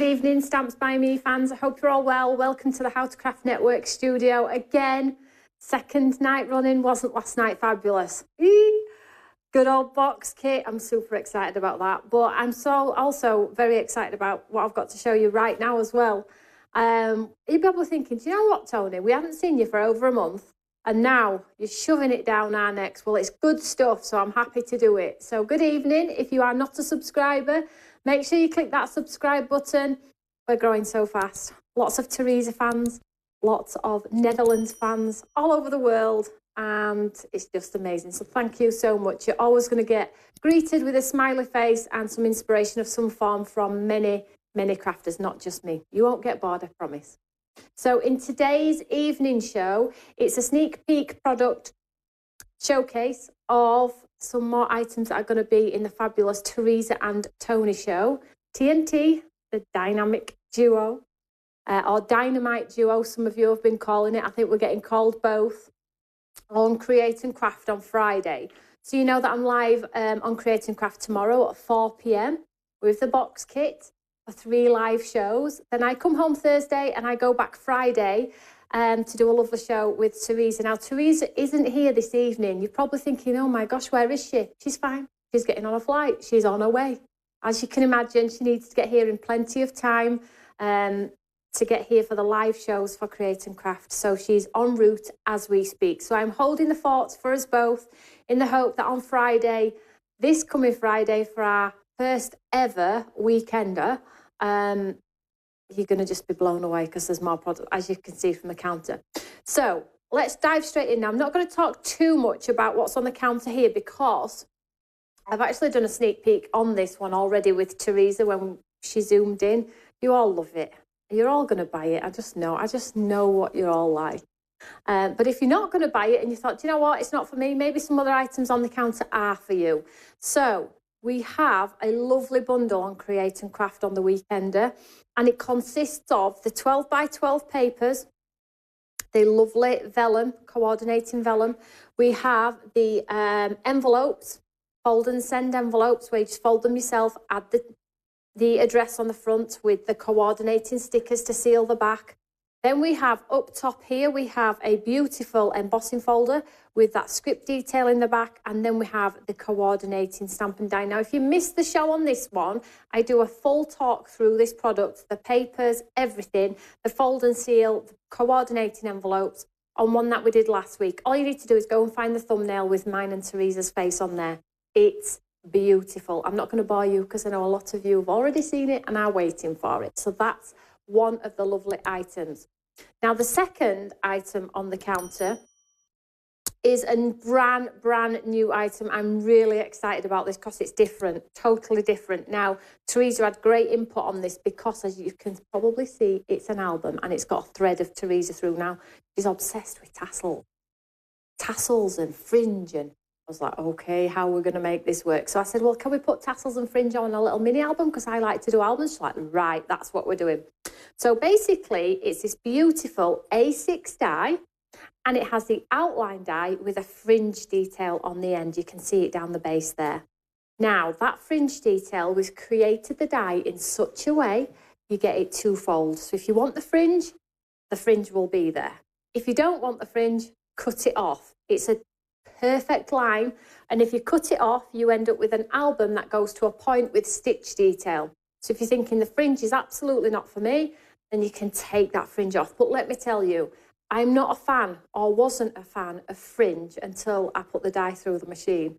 Good evening, Stamps by Me fans. I hope you're all well. Welcome to the How to Craft Network studio. Again, second night running. Wasn't last night fabulous? Good old box kit. I'm super excited about that. But I'm also very excited about what I've got to show you right now as well. You're probably thinking, do you know what, Tony? We haven't seen you for over a month. And now you're shoving it down our necks. Well, it's good stuff, so I'm happy to do it. So good evening. If you are not a subscriber, make sure you click that subscribe button. We're growing so fast. Lots of TERESA fans, lots of Netherlands fans all over the world. And it's just amazing. So thank you so much. You're always going to get greeted with a smiley face and some inspiration of some form from many, many crafters, not just me. You won't get bored, I promise. So in today's evening show, it's a sneak peek product showcase of some more items that are going to be in the fabulous TERESA and Toni show. TNT, the dynamic duo, or dynamite duo, some of you have been calling it. I think we're getting called both on Create and Craft on Friday. So you know that I'm live on Create and Craft tomorrow at 4 p.m. with the box kit for 3 live shows. Then I come home Thursday and I go back Friday to do a lovely show with TERESA. Now, TERESA isn't here this evening. You're probably thinking, oh my gosh, where is she? She's fine. She's getting on a flight. She's on her way. As you can imagine, she needs to get here in plenty of time to get here for the live shows for Create and Craft. So she's en route as we speak. So I'm holding the forts for us both in the hope that on Friday, this coming Friday, for our first ever weekender, you're going to just be blown away because there's more product, as you can see from the counter. So let's dive straight in now. I'm not going to talk too much about what's on the counter here because I've actually done a sneak peek on this one already with TERESA when she zoomed in. You all love it. You're all going to buy it. I just know what you're all like. But if you're not going to buy it and you thought, do you know what, it's not for me, maybe some other items on the counter are for you. So we have a lovely bundle on Create and Craft on the Weekender, and it consists of the 12 by 12 papers, the lovely vellum, coordinating vellum. We have the envelopes, fold and send envelopes, where you just fold them yourself, add the address on the front with the coordinating stickers to seal the back. Then we have up top here, we have a beautiful embossing folder with that script detail in the back. And then we have the coordinating stamp and die. Now, if you missed the show on this one, I do a full talk through this product, the papers, everything, the fold and seal, the coordinating envelopes on one that we did last week. All you need to do is go and find the thumbnail with mine and TERESA's face on there. It's beautiful. I'm not going to bore you because I know a lot of you have already seen it and are waiting for it. So that's one of the lovely items. Now, the second item on the counter is a brand new item. I'm really excited about this because it's different, totally different. Now, TERESA had great input on this because, as you can probably see, it's an album and it's got a thread of TERESA through. Now, she's obsessed with tassels and fringe, and I was like, okay, how are we going to make this work? So I said, well, can we put tassels and fringe on a little mini album? Because I like to do albums. She's like, right, that's what we're doing. So basically, it's this beautiful A6 die, and it has the outline die with a fringe detail on the end. You can see it down the base there. Now, that fringe detail, we've created the die in such a way you get it twofold. So if you want the fringe will be there. If you don't want the fringe, cut it off. It's a perfect line, and if you cut it off, you end up with an album that goes to a point with stitch detail. So if you're thinking the fringe is absolutely not for me, then you can take that fringe off. But let me tell you, I'm not a fan, or wasn't a fan, of fringe until I put the die through the machine.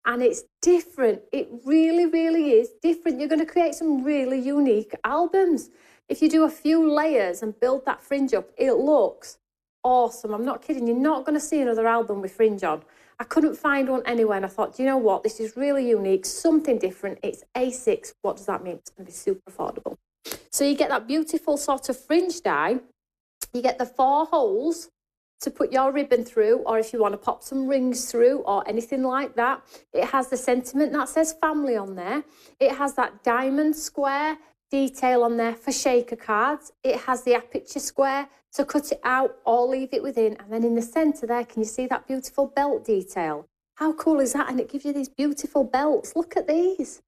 And it's different. It really, really is different. You're going to create some really unique albums. If you do a few layers and build that fringe up, it looks awesome. I'm not kidding. You're not going to see another album with fringe on. I couldn't find one anywhere, and I thought, do you know what? This is really unique, something different. It's A6. What does that mean? It's going to be super affordable. So you get that beautiful sort of fringe die. You get the 4 holes to put your ribbon through, or if you want to pop some rings through or anything like that. It has the sentiment that says family on there. It has that diamond square detail on there for shaker cards. It has the aperture square to cut it out or leave it within. And then in the centre there, can you see that beautiful belt detail? How cool is that? And it gives you these beautiful belts. Look at these.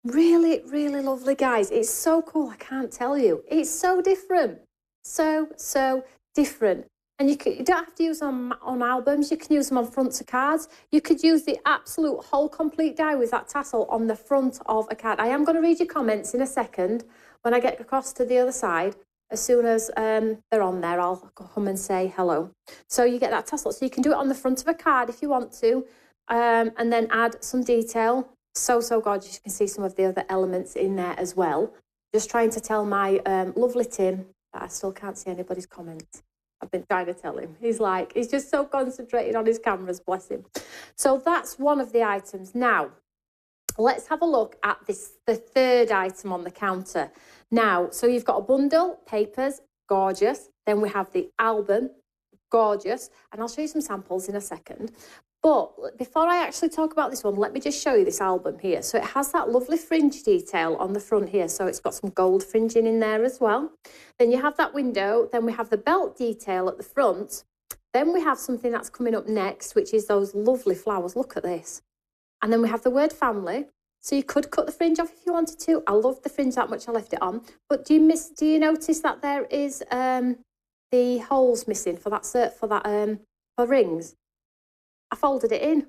Really, really lovely, guys. It's so cool. I can't tell you. It's so different. So different. And you don't have to use them on albums. You can use them on fronts of cards. You could use the absolute whole complete die with that tassel on the front of a card. I am going to read your comments in a second when I get across to the other side. As soon as they're on there, I'll come and say hello. So you get that tassel. So you can do it on the front of a card if you want to, and then add some detail. So gorgeous. You can see some of the other elements in there as well. Just trying to tell my lovely Tim that I still can't see anybody's comments. I've been trying to tell him. He's just so concentrated on his cameras, bless him. So that's one of the items. Now, let's have a look at the third item on the counter. Now, so you've got a bundle, papers, gorgeous. Then we have the album, gorgeous. And I'll show you some samples in a second. But before I actually talk about this one, let me just show you this album here. So it has that lovely fringe detail on the front here. So it's got some gold fringing in there as well. Then you have that window. Then we have the belt detail at the front. Then we have something that's coming up next, which is those lovely flowers. Look at this. And then we have the word family. So you could cut the fringe off if you wanted to. I love the fringe that much, I left it on. But do you notice that there is the holes missing for rings? I folded it in.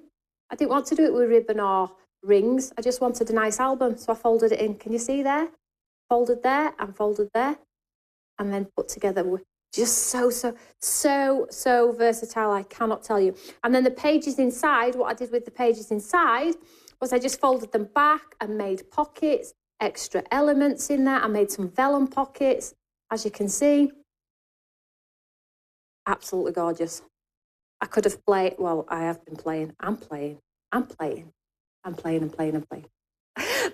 I didn't want to do it with ribbon or rings. I just wanted a nice album, so I folded it in. Can you see there? Folded there and folded there, and then put together. Just so versatile, I cannot tell you. And then the pages inside, what I did with the pages inside was I just folded them back and made pockets, extra elements in there. I made some vellum pockets, as you can see. Absolutely gorgeous. I could have played, well, I have been playing. I'm playing.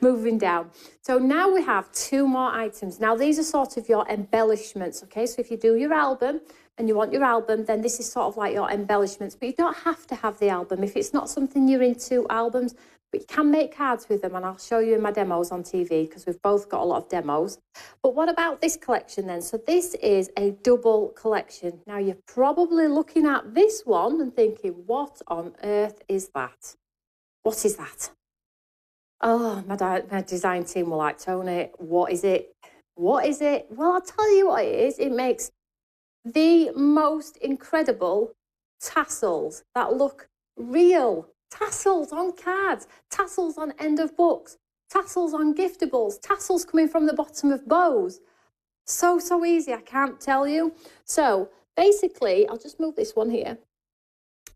Moving down. So now we have two more items. Now these are sort of your embellishments, okay? So if you do your album and you want your album, then this is sort of like your embellishments. But you don't have to have the album. If it's not something you're into, albums, but you can make cards with them, and I'll show you in my demos on TV because we've both got a lot of demos. But what about this collection then? So this is a double collection. Now you're probably looking at this one and thinking, what on earth is that? What is that? Oh, my design team were like, Toni, what is it? What is it? Well, I'll tell you what it is. It makes the most incredible tassels that look real. Tassels on cards, tassels on end of books, tassels on giftables, tassels coming from the bottom of bows. So easy, I can't tell you. So basically, I'll just move this one here.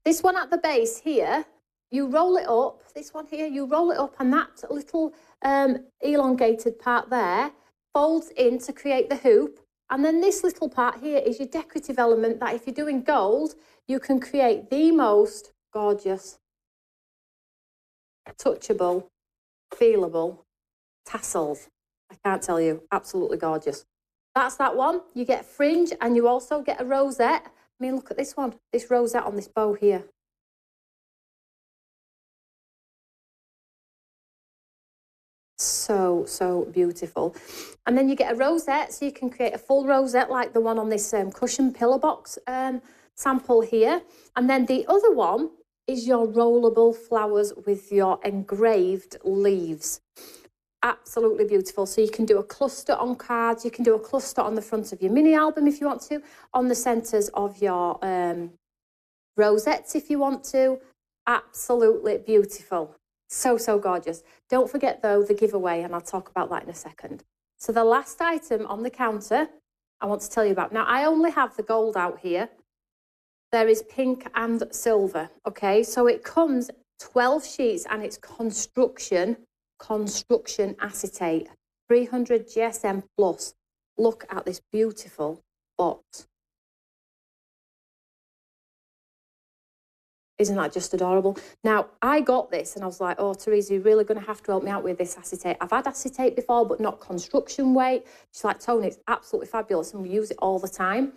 This one at the base here, you roll it up. This one here, you roll it up, and that little elongated part there folds in to create the hoop. And then this little part here is your decorative element that if you're doing gold, you can create the most gorgeous, touchable, feelable tassels. I can't tell you, absolutely gorgeous. That's that one. You get fringe and you also get a rosette. I mean, look at this one, this rosette on this bow here. So beautiful. And then you get a rosette, so you can create a full rosette like the one on this cushion pillow box sample here. And then the other one is your rollable flowers with your engraved leaves. Absolutely beautiful. So you can do a cluster on cards, you can do a cluster on the front of your mini album if you want to, on the centres of your rosettes if you want to. Absolutely beautiful. So gorgeous. Don't forget though the giveaway, and I'll talk about that in a second. So the last item on the counter I want to tell you about. Now I only have the gold out here. There is pink and silver, okay? So it comes 12 sheets and it's construction acetate, 300 GSM plus. Look at this beautiful box. Isn't that just adorable? Now, I got this and I was like, oh, Teresa, you're really going to have to help me out with this acetate. I've had acetate before, but not construction weight. She's like, Toni, it's absolutely fabulous and we use it all the time.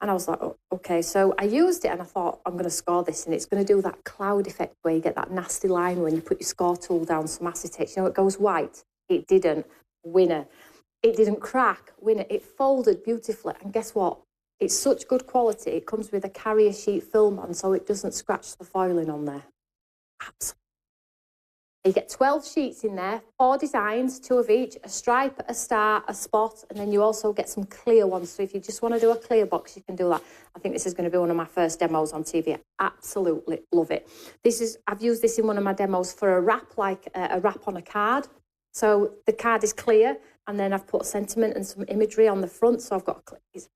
And I was like, oh, okay. So I used it and I thought, I'm going to score this and it's going to do that cloud effect where you get that nasty line when you put your score tool down some acetate. You know, it goes white. It didn't. Winner. It didn't crack. Winner. It folded beautifully. And guess what? It's such good quality. It comes with a carrier sheet film on so it doesn't scratch the foiling on there. Absolutely. You get 12 sheets in there, 4 designs, 2 of each, a stripe, a star, a spot, and then you also get some clear ones. So if you just want to do a clear box, you can do that. I think this is going to be one of my first demos on TV. I absolutely love it. I've used this in one of my demos for a wrap, like a wrap on a card. So the card is clear, and then I've put sentiment and some imagery on the front. So I've got,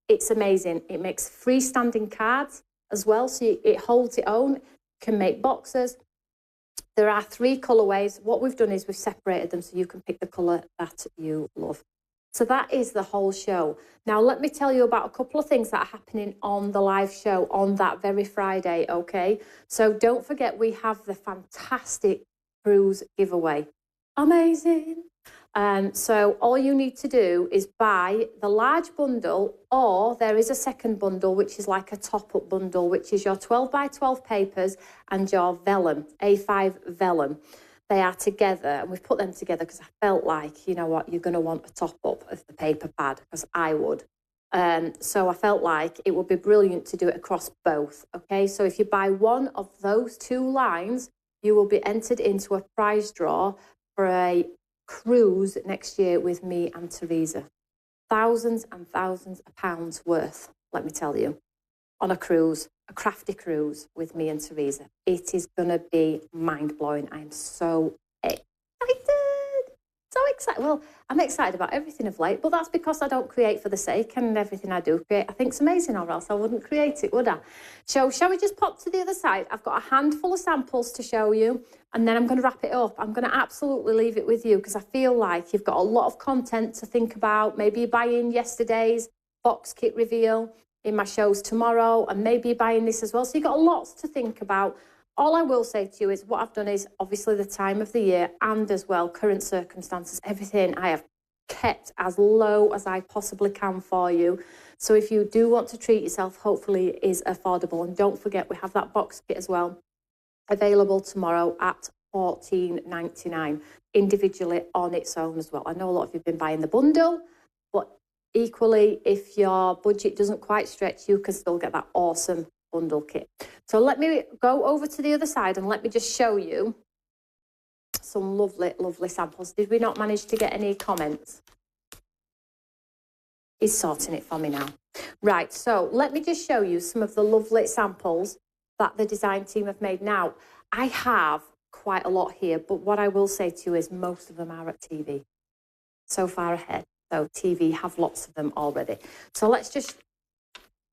it's amazing. It makes freestanding cards as well. So it holds its own, can make boxes. There are 3 colourways. What we've done is we've separated them so you can pick the colour that you love. So that is the whole show. Now, let me tell you about a couple of things that are happening on the live show on that very Friday, okay? So don't forget, we have the fantastic cruise giveaway. Amazing. So all you need to do is buy the large bundle, or there is a second bundle, which is like a top-up bundle, which is your 12 by 12 papers and your vellum, A5 vellum. They are together, and we've put them together because I felt like, you know what, you're going to want a top-up of the paper pad, because I would. So I felt like it would be brilliant to do it across both, okay? So if you buy one of those 2 lines, you will be entered into a prize draw for a cruise next year with me and Teresa. Thousands and thousands of pounds worth, let me tell you, on a cruise, a crafty cruise with me and Teresa. It is going to be mind-blowing. I'm so excited. So excited. Well, I'm excited about everything of late, but that's because I don't create for the sake, and everything I do create I think's amazing, or else I wouldn't create it, would I? So shall we just pop to the other side? I've got a handful of samples to show you, and then I'm going to wrap it up. I'm going to absolutely leave it with you because I feel like you've got a lot of content to think about. Maybe you're buying yesterday's box kit reveal in my shows tomorrow, and maybe you're buying this as well. So you've got lots to think about. All I will say to you is what I've done is obviously the time of the year, and as well current circumstances, everything I have kept as low as I possibly can for you. So if you do want to treat yourself, hopefully it is affordable. And don't forget, we have that box kit as well, available tomorrow at $14.99 individually on its own as well. I know a lot of you have been buying the bundle, but equally, if your budget doesn't quite stretch, you can still get that awesome bundle kit. So let me go over to the other side and let me just show you some lovely, lovely samples. Did we not manage to get any comments? He's sorting it for me now. Right, so let me just show you some of the lovely samples that the design team have made. Now, I have quite a lot here, but what I will say to you is most of them are at TV. So far ahead. So TV have lots of them already. So let's just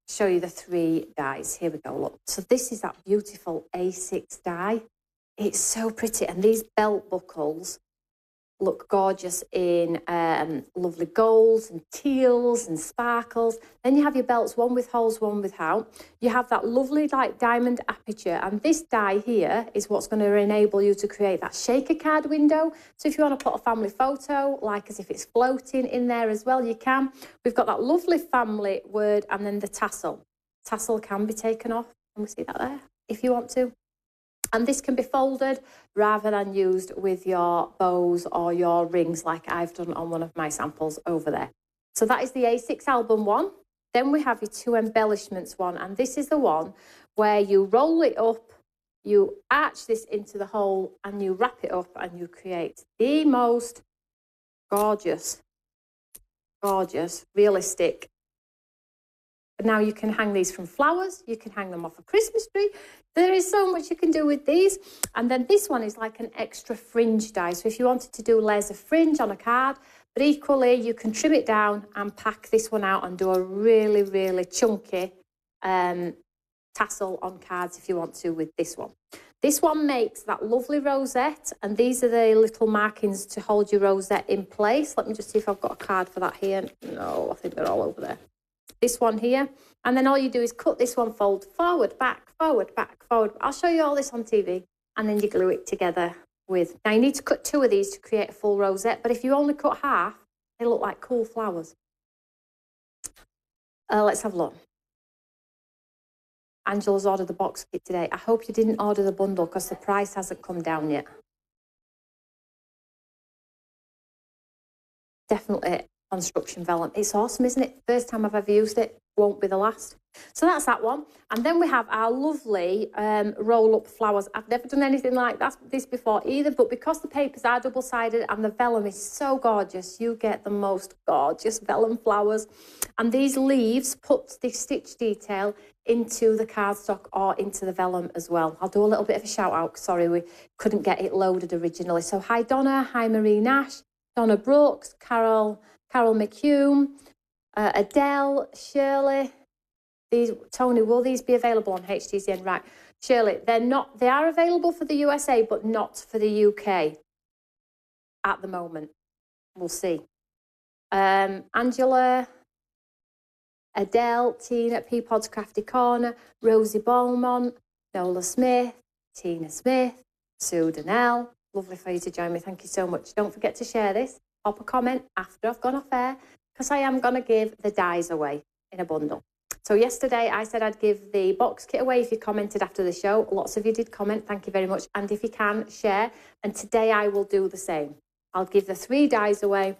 show you the 3 dies. Here we go, look. So this is that beautiful A6 die. It's so pretty, and these belt buckles look gorgeous in lovely golds and teals and sparkles. Then you have your belts, one with holes, one without. You have that lovely like diamond aperture, and this die here is what's going to enable you to create that shaker card window. So if you want to put a family photo, like as if it's floating in there as well, you can. We've got that lovely family word, and then the tassel. Tassel can be taken off. Can we see that there? If you want to. And this can be folded rather than used with your bows or your rings like I've done on one of my samples over there. So that is the A6 album one. Then we have your 2 embellishments one. And this is the one where you roll it up, you arch this into the hole, and you wrap it up, and you create the most gorgeous, gorgeous, realistic. Now you can hang these from flowers, you can hang them off a Christmas tree. There is so much you can do with these. And then this one is like an extra fringe die. So if you wanted to do layers of fringe on a card, but equally you can trim it down and pack this one out and do a really, really chunky tassel on cards if you want to with this one. This one makes that lovely rosette, and these are the little markings to hold your rosette in place. Let me just see if I've got a card for that here. No, I think they're all over there. This one here, and then all you do is cut this one, fold forward, back, forward, back, forward. I'll show you all this on TV, and then you glue it together with. Now you need to cut 2 of these to create a full rosette, but if you only cut half, they look like cool flowers. Let's have a look. Angela's ordered the box kit today. I hope you didn't order the bundle because the price hasn't come down yet. Definitely construction vellum. It's awesome, isn't it? First time I've ever used it. won't be the last. So that's that one. And then we have our lovely roll-up flowers. I've never done anything like this before either, but because the papers are double-sided and the vellum is so gorgeous, you get the most gorgeous vellum flowers. And these leaves put the stitch detail into the cardstock or into the vellum as well. I'll do a little bit of a shout-out. Sorry, we couldn't get it loaded originally. So hi Donna, hi Marie Nash, Donna Brooks, Carol McHugh, Adele, Shirley. Toni, will these be available on HTCN? Right, Shirley, they are available for the USA, but not for the UK at the moment. We'll see. Angela, Adele, Tina, Peapod's Crafty Corner, Rosie Beaumont, Nola Smith, Tina Smith, Sue Donnell. Lovely for you to join me. Thank you so much. Don't forget to share this. Pop a comment after I've gone off air, because I am going to give the dies away in a bundle. So yesterday I said I'd give the box kit away if you commented after the show. Lots of you did comment. Thank you very much. And if you can, share. And today I will do the same. I'll give the 3 dies away.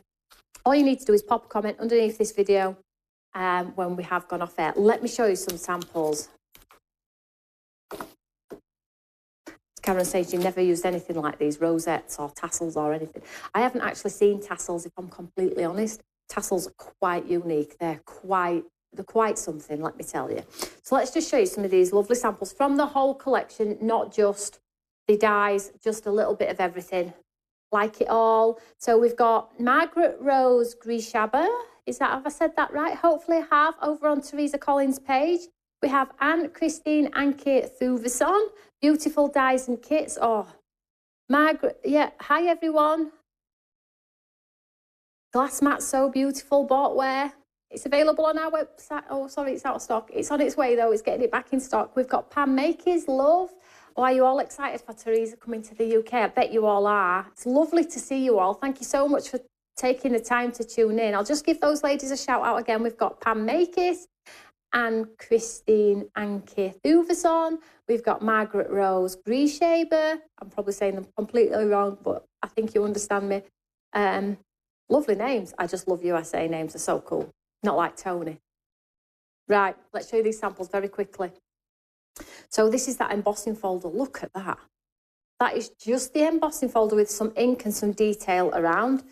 All you need to do is pop a comment underneath this video when we have gone off air. Let me show you some samples. Karen says you've never used anything like these, rosettes or tassels or anything. I haven't actually seen tassels, if I'm completely honest. Tassels are quite unique. They're quite something, let me tell you. So let's just show you some of these lovely samples from the whole collection, not just the dies, just a little bit of everything. Like it all. So we've got Margaret Rose Grishaba. Have I said that right? Hopefully I have, over on Teresa Collins' page. We have Anne Christine Anke Thuvison. Beautiful dies and kits. Oh, Margaret, yeah. Hi, everyone. Glass mat, so beautiful. Bought where? It's available on our website. Oh, sorry, it's out of stock. It's on its way, though. It's getting it back in stock. We've got Pam Makers, love. Oh, are you all excited for Teresa coming to the UK? I bet you all are. It's lovely to see you all. Thank you so much for taking the time to tune in. I'll just give those ladies a shout out again. We've got Pam Makers and Christine Anke Thuvison. We've got Margaret Rose Grieshaber. I'm probably saying them completely wrong, but I think you understand me. Lovely names. I just love USA names. They're so cool. Not like Toni. Right, let's show you these samples very quickly. So this is that embossing folder. Look at that. That is just the embossing folder with some ink and some detail around.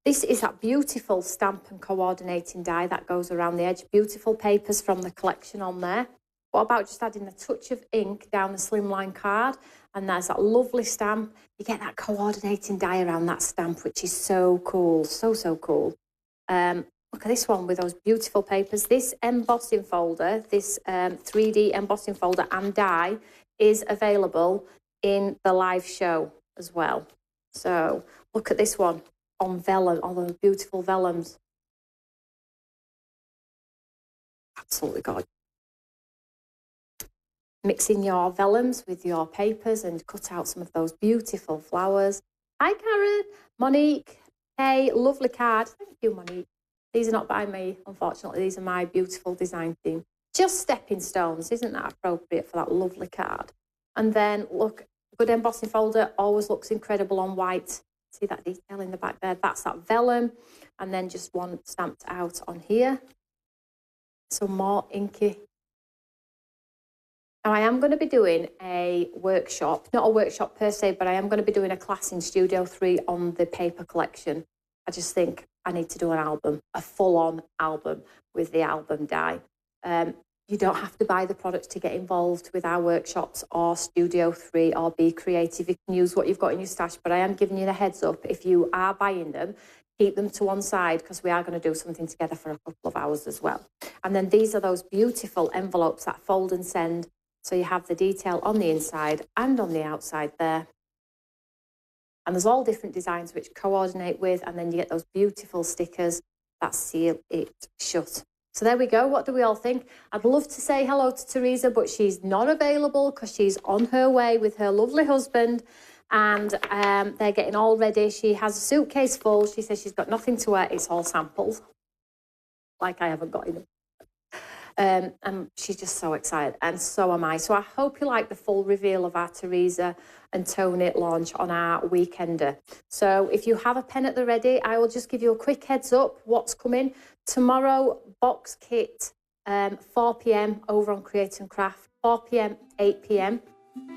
This is that beautiful stamp and coordinating die that goes around the edge. Beautiful papers from the collection on there. What about just adding a touch of ink down the slimline card? And there's that lovely stamp. You get that coordinating die around that stamp, which is so cool. So, so cool. Look at this one with those beautiful papers. This embossing folder, this 3D embossing folder and die is available in the live show as well. So look at this one on vellum, all those beautiful vellums. Absolutely gorgeous. Mixing your vellums with your papers and cut out some of those beautiful flowers. Hi, Karen. Monique. Hey, lovely card. Thank you, Monique. These are not by me, unfortunately. These are my beautiful design team. Just stepping stones. Isn't that appropriate for that lovely card? And then, look, good embossing folder always looks incredible on white. See that detail in the back there? That's that vellum. And then just one stamped out on here. Some more inky. Now, I am going to be doing a workshop. Not a workshop per se, but I am going to be doing a class in Studio 3 on the paper collection. I just think I need to do an album, a full-on album with the album die. You don't have to buy the products to get involved with our workshops or Studio 3 or Be Creative. You can use what you've got in your stash, but I am giving you the heads up. If you are buying them, keep them to one side because we are going to do something together for a couple of hours as well. And then these are those beautiful envelopes that fold and send. So you have the detail on the inside and on the outside there. And there's all different designs which coordinate with, and then you get those beautiful stickers that seal it shut. So there we go. What do we all think? I'd love to say hello to Teresa, but she's not available because she's on her way with her lovely husband, and they're getting all ready. She has a suitcase full. She says she's got nothing to wear. It's all samples. Like I haven't got enough. And she's just so excited, and so am I. So I hope you like the full reveal of our Teresa and Toni launch on our weekender. So if you have a pen at the ready, I will just give you a quick heads up what's coming. Tomorrow, box kit 4 p.m. over on Create and Craft, 4 p.m, 8 p.m.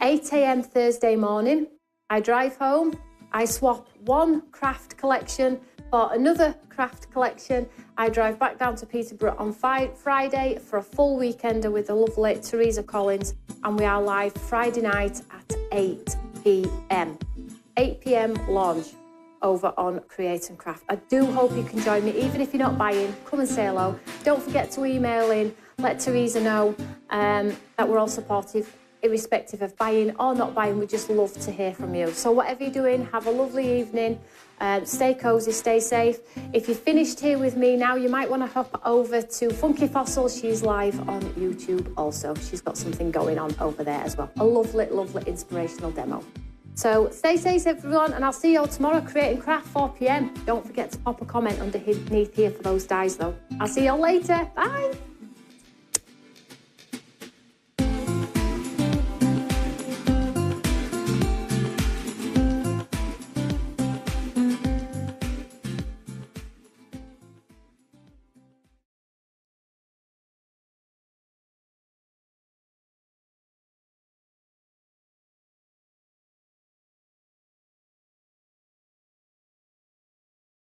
8 a.m. Thursday morning, I drive home, I swap one craft collection for another craft collection. I drive back down to Peterborough on Friday for a full weekender with the lovely TERESA Collins, and we are live Friday night at 8 p.m. 8 p.m. launch over on Create and Craft. I do hope you can join me, even if you're not buying, come and say hello. Don't forget to email in, let TERESA know that we're all supportive, irrespective of buying or not buying. We just love to hear from you. So whatever you're doing, have a lovely evening. Stay cozy, stay safe. If you finished here with me now, you might want to hop over to Funky Fossil. She's live on YouTube also. She's got something going on over there as well. A lovely, lovely inspirational demo. So stay safe, everyone, and I'll see you all tomorrow, Create and Craft, 4 p.m. Don't forget to pop a comment underneath here for those dies, though. I'll see you all later. Bye.